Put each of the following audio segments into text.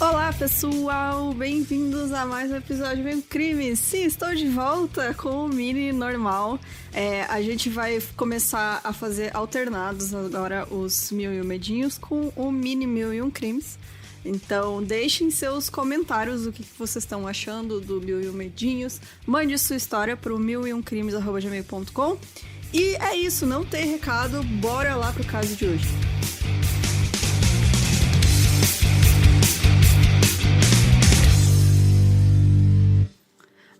Olá pessoal, bem-vindos a mais um episódio de Crime. Sim, estou de volta com o Mini normal. A gente vai começar a fazer alternados agora os 1001 Medinhos com o Mini 1001 Crimes. Então deixem seus comentários o que vocês estão achando do 1001 Medinhos. Mande sua história para o 1001crimes@gmail.com. E é isso, não tem recado, bora lá pro caso de hoje.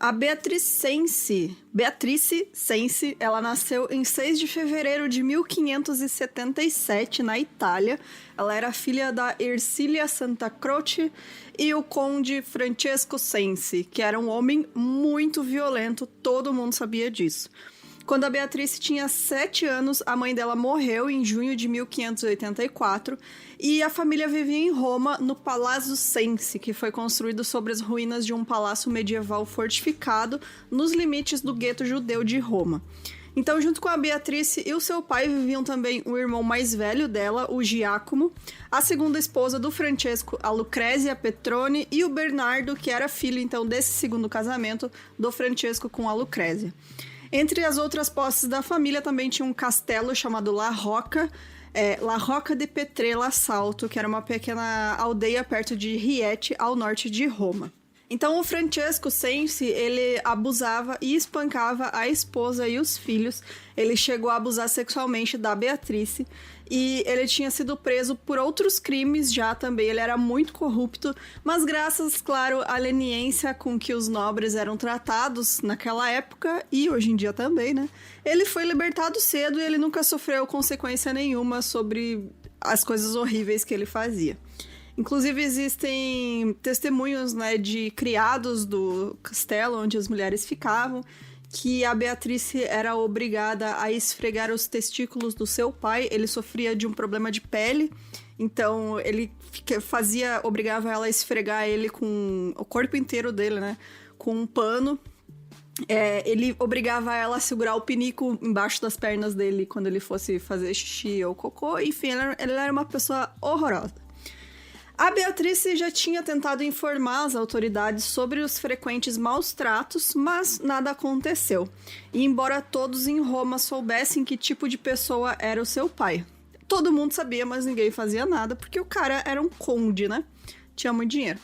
A Beatrice Cenci, ela nasceu em 6 de fevereiro de 1577, na Itália. Ela era filha da Ercília Santa Croce e o conde Francesco Cenci, que era um homem muito violento, todo mundo sabia disso. Quando a Beatrice tinha 7 anos, a mãe dela morreu em junho de 1584 e a família vivia em Roma, no Palazzo Cenci, que foi construído sobre as ruínas de um palácio medieval fortificado nos limites do gueto judeu de Roma. Então, junto com a Beatrice e o seu pai, viviam também o irmão mais velho dela, o Giacomo, a segunda esposa do Francesco, a Lucrezia Petroni, e o Bernardo, que era filho, então, desse segundo casamento do Francesco com a Lucrezia. Entre as outras posses da família também tinha um castelo chamado La Rocca de Petrella Salto, que era uma pequena aldeia perto de Rieti, ao norte de Roma. Então o Francesco Cenci, ele abusava e espancava a esposa e os filhos. Ele chegou a abusar sexualmente da Beatrice e ele tinha sido preso por outros crimes já também. Ele era muito corrupto, mas graças, claro, à leniência com que os nobres eram tratados naquela época e hoje em dia também, né? Ele foi libertado cedo e ele nunca sofreu consequência nenhuma sobre as coisas horríveis que ele fazia. Inclusive, existem testemunhos, né, de criados do castelo onde as mulheres ficavam, que a Beatrice era obrigada a esfregar os testículos do seu pai. Ele sofria de um problema de pele, então ele obrigava ela a esfregar ele com o corpo inteiro dele, né, com um pano. Ele obrigava ela a segurar o pinico embaixo das pernas dele quando ele fosse fazer xixi ou cocô. Enfim, ele era uma pessoa horrorosa. A Beatrice já tinha tentado informar as autoridades sobre os frequentes maus tratos, mas nada aconteceu. E embora todos em Roma soubessem que tipo de pessoa era o seu pai. Todo mundo sabia, mas ninguém fazia nada, porque o cara era um conde, né? Tinha muito dinheiro.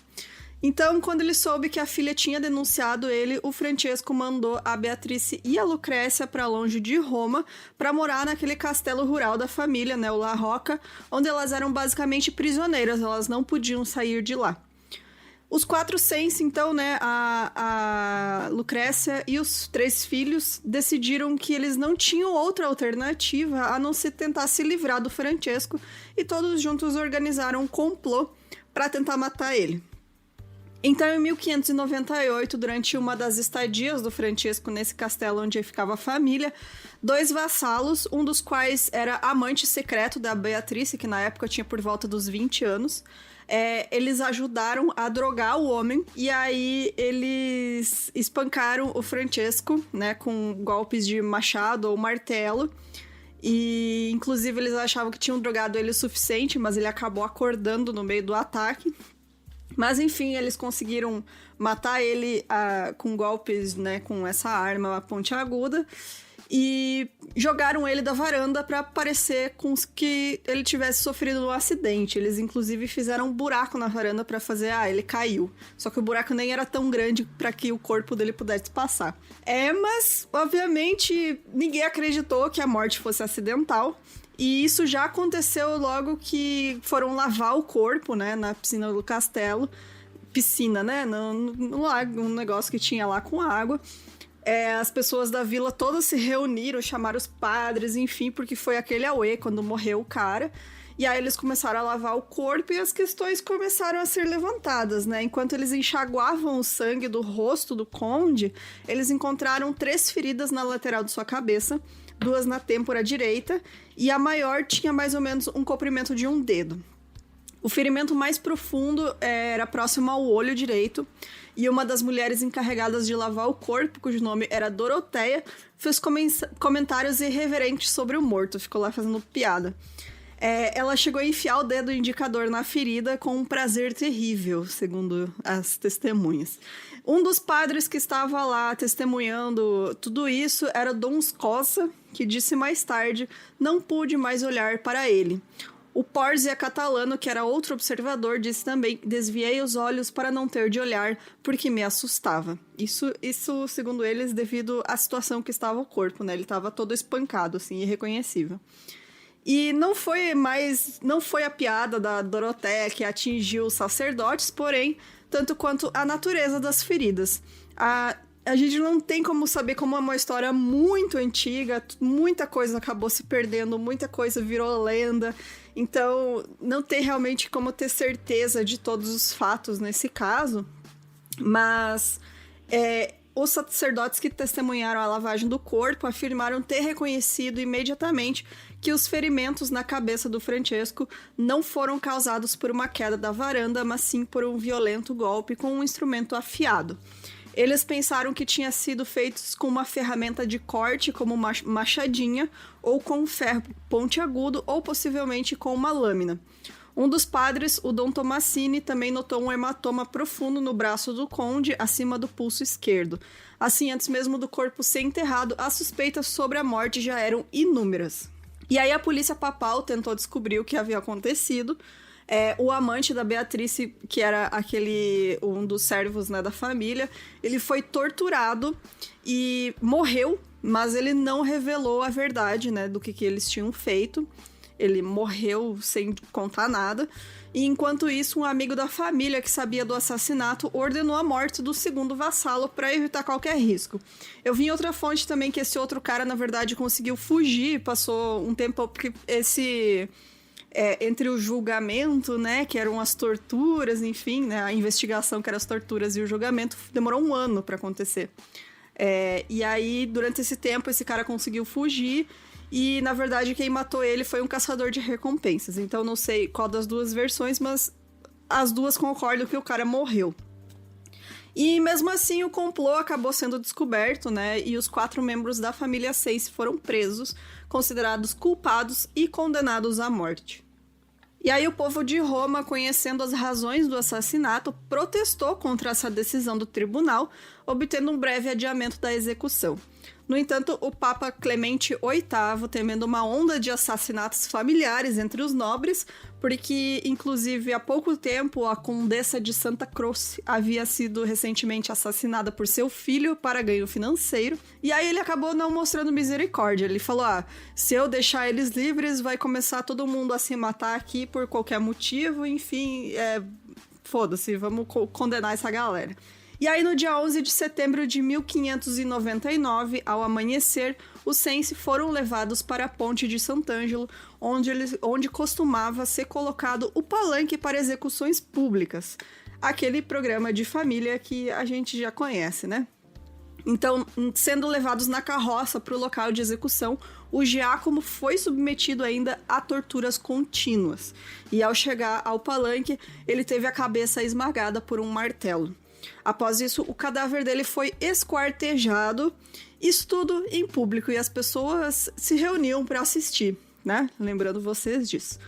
Então, quando ele soube que a filha tinha denunciado ele, o Francesco mandou a Beatrice e a Lucrécia para longe de Roma para morar naquele castelo rural da família, né, o La Rocca, onde elas eram basicamente prisioneiras, elas não podiam sair de lá. Os 4 Cenci, então, né, a Lucrécia e os 3 filhos decidiram que eles não tinham outra alternativa a não ser tentar se livrar do Francesco e todos juntos organizaram um complô para tentar matar ele. Então, em 1598, durante uma das estadias do Francesco nesse castelo onde ficava a família, 2 vassalos, um dos quais era amante secreto da Beatrice, que na época tinha por volta dos 20 anos, eles ajudaram a drogar o homem, e aí eles espancaram o Francesco, né, com golpes de machado ou martelo, e inclusive eles achavam que tinham drogado ele o suficiente, mas ele acabou acordando no meio do ataque. Mas, enfim, eles conseguiram matar ele com golpes, né, com essa arma pontiaguda, e jogaram ele da varanda para parecer com que ele tivesse sofrido um acidente. Eles, inclusive, fizeram um buraco na varanda para fazer, ele caiu. Só que o buraco nem era tão grande para que o corpo dele pudesse passar. Mas, obviamente, ninguém acreditou que a morte fosse acidental. E isso já aconteceu logo que foram lavar o corpo, né, na piscina do castelo. Piscina, né, no lago, um negócio que tinha lá com água. As pessoas da vila todas se reuniram, chamaram os padres, enfim, porque foi aquele auê quando morreu o cara. E aí eles começaram a lavar o corpo e as questões começaram a ser levantadas, né? Enquanto eles enxaguavam o sangue do rosto do conde, eles encontraram 3 feridas na lateral de sua cabeça, 2 na têmpora direita, e a maior tinha mais ou menos um comprimento de um dedo. O ferimento mais profundo era próximo ao olho direito, e uma das mulheres encarregadas de lavar o corpo, cujo nome era Doroteia, fez comentários irreverentes sobre o morto, ficou lá fazendo piada. Ela chegou a enfiar o dedo indicador na ferida com um prazer terrível, segundo as testemunhas. Um dos padres que estava lá testemunhando tudo isso era Dom Scossa, que disse mais tarde: não pude mais olhar para ele. O Porzia Catalano, que era outro observador, disse também: desviei os olhos para não ter de olhar, porque me assustava. Isso, segundo eles, devido à situação que estava o corpo, né? Ele estava todo espancado, assim, irreconhecível. E não foi a piada da Doroteia que atingiu os sacerdotes, porém, tanto quanto a natureza das feridas. A gente não tem como saber, como é uma história muito antiga, muita coisa acabou se perdendo, muita coisa virou lenda, então não tem realmente como ter certeza de todos os fatos nesse caso, mas os sacerdotes que testemunharam a lavagem do corpo afirmaram ter reconhecido imediatamente que os ferimentos na cabeça do Francesco não foram causados por uma queda da varanda, mas sim por um violento golpe com um instrumento afiado. Eles pensaram que tinha sido feitos com uma ferramenta de corte, como uma machadinha, ou com um ferro pontiagudo, ou possivelmente com uma lâmina. Um dos padres, o Dom Tomassini, também notou um hematoma profundo no braço do conde, acima do pulso esquerdo. Assim, antes mesmo do corpo ser enterrado, as suspeitas sobre a morte já eram inúmeras. E aí a polícia papal tentou descobrir o que havia acontecido. O amante da Beatrice, que era um dos servos, né, da família, ele foi torturado e morreu, mas ele não revelou a verdade, né, do que eles tinham feito. Ele morreu sem contar nada. E enquanto isso, um amigo da família que sabia do assassinato ordenou a morte do segundo vassalo para evitar qualquer risco. Eu vi em outra fonte também que esse outro cara, na verdade, conseguiu fugir, passou um tempo, porque entre o julgamento, né, que eram as torturas, enfim, né, a investigação que eram as torturas e o julgamento, demorou 1 ano para acontecer. E aí, durante esse tempo, esse cara conseguiu fugir. E, na verdade, quem matou ele foi um caçador de recompensas. Então, não sei qual das duas versões, mas as duas concordam que o cara morreu. E, mesmo assim, o complô acabou sendo descoberto, né? E os 4 membros da família Sense foram presos, considerados culpados e condenados à morte. E aí o povo de Roma, conhecendo as razões do assassinato, protestou contra essa decisão do tribunal, obtendo um breve adiamento da execução. No entanto, o Papa Clemente VIII, temendo uma onda de assassinatos familiares entre os nobres, porque, inclusive, há pouco tempo, a Condessa de Santa Croce havia sido recentemente assassinada por seu filho para ganho financeiro, e aí ele acabou não mostrando misericórdia. Ele falou, se eu deixar eles livres, vai começar todo mundo a se matar aqui por qualquer motivo, enfim, foda-se, vamos condenar essa galera. E aí, no dia 11 de setembro de 1599, ao amanhecer, os Sense foram levados para a ponte de Sant'Angelo, onde costumava ser colocado o palanque para execuções públicas. Aquele programa de família que a gente já conhece, né? Então, sendo levados na carroça para o local de execução, o Giacomo foi submetido ainda a torturas contínuas. E ao chegar ao palanque, ele teve a cabeça esmagada por um martelo. Após isso, o cadáver dele foi esquartejado, isso tudo em público, e as pessoas se reuniam para assistir, né? Lembrando vocês disso.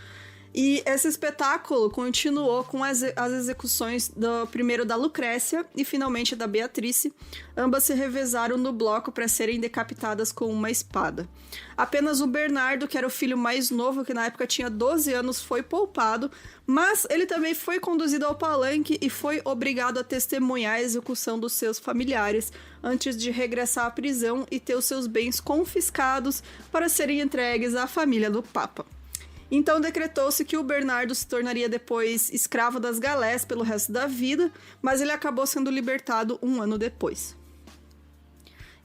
E esse espetáculo continuou com as execuções primeiro da Lucrécia e finalmente da Beatrice. Ambas se revezaram no bloco para serem decapitadas com uma espada. Apenas o Bernardo, que era o filho mais novo, que na época tinha 12 anos, foi poupado, mas ele também foi conduzido ao palanque e foi obrigado a testemunhar a execução dos seus familiares antes de regressar à prisão e ter os seus bens confiscados para serem entregues à família do Papa. Então decretou-se que o Bernardo se tornaria depois escravo das galés pelo resto da vida, mas ele acabou sendo libertado 1 ano depois.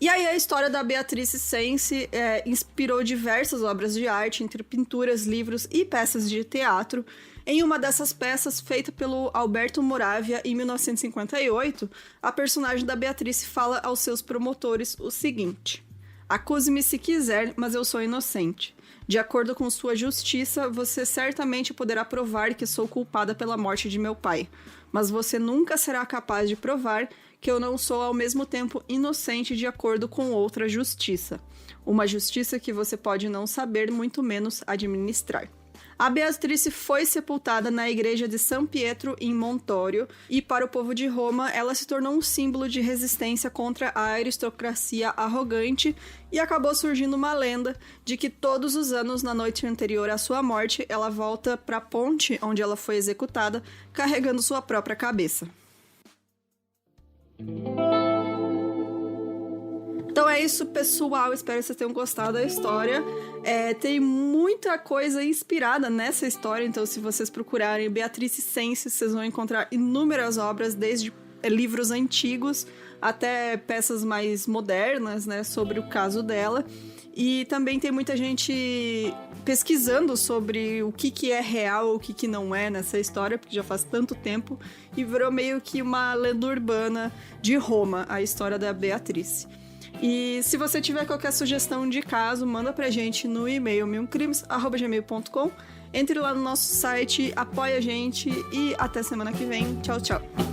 E aí a história da Beatrice Sense inspirou diversas obras de arte, entre pinturas, livros e peças de teatro. Em uma dessas peças, feita pelo Alberto Moravia em 1958, a personagem da Beatrice fala aos seus promotores o seguinte: acuse-me se quiser, mas eu sou inocente. De acordo com sua justiça, você certamente poderá provar que sou culpada pela morte de meu pai, mas você nunca será capaz de provar que eu não sou ao mesmo tempo inocente de acordo com outra justiça. Uma justiça que você pode não saber, muito menos administrar. A Beatrice foi sepultada na igreja de San Pietro em Montorio e para o povo de Roma ela se tornou um símbolo de resistência contra a aristocracia arrogante e acabou surgindo uma lenda de que todos os anos na noite anterior à sua morte ela volta para a ponte onde ela foi executada carregando sua própria cabeça. Então é isso, pessoal. Espero que vocês tenham gostado da história. Tem muita coisa inspirada nessa história, então se vocês procurarem Beatrice Cenci, vocês vão encontrar inúmeras obras, desde livros antigos até peças mais modernas, né, sobre o caso dela. E também tem muita gente pesquisando sobre o que é real, o que não é nessa história, porque já faz tanto tempo, e virou meio que uma lenda urbana de Roma, a história da Beatrice. E se você tiver qualquer sugestão de caso, manda pra gente no e-mail milcrimes@gmail.com. Entre lá no nosso site, apoia a gente e até semana que vem. Tchau, tchau!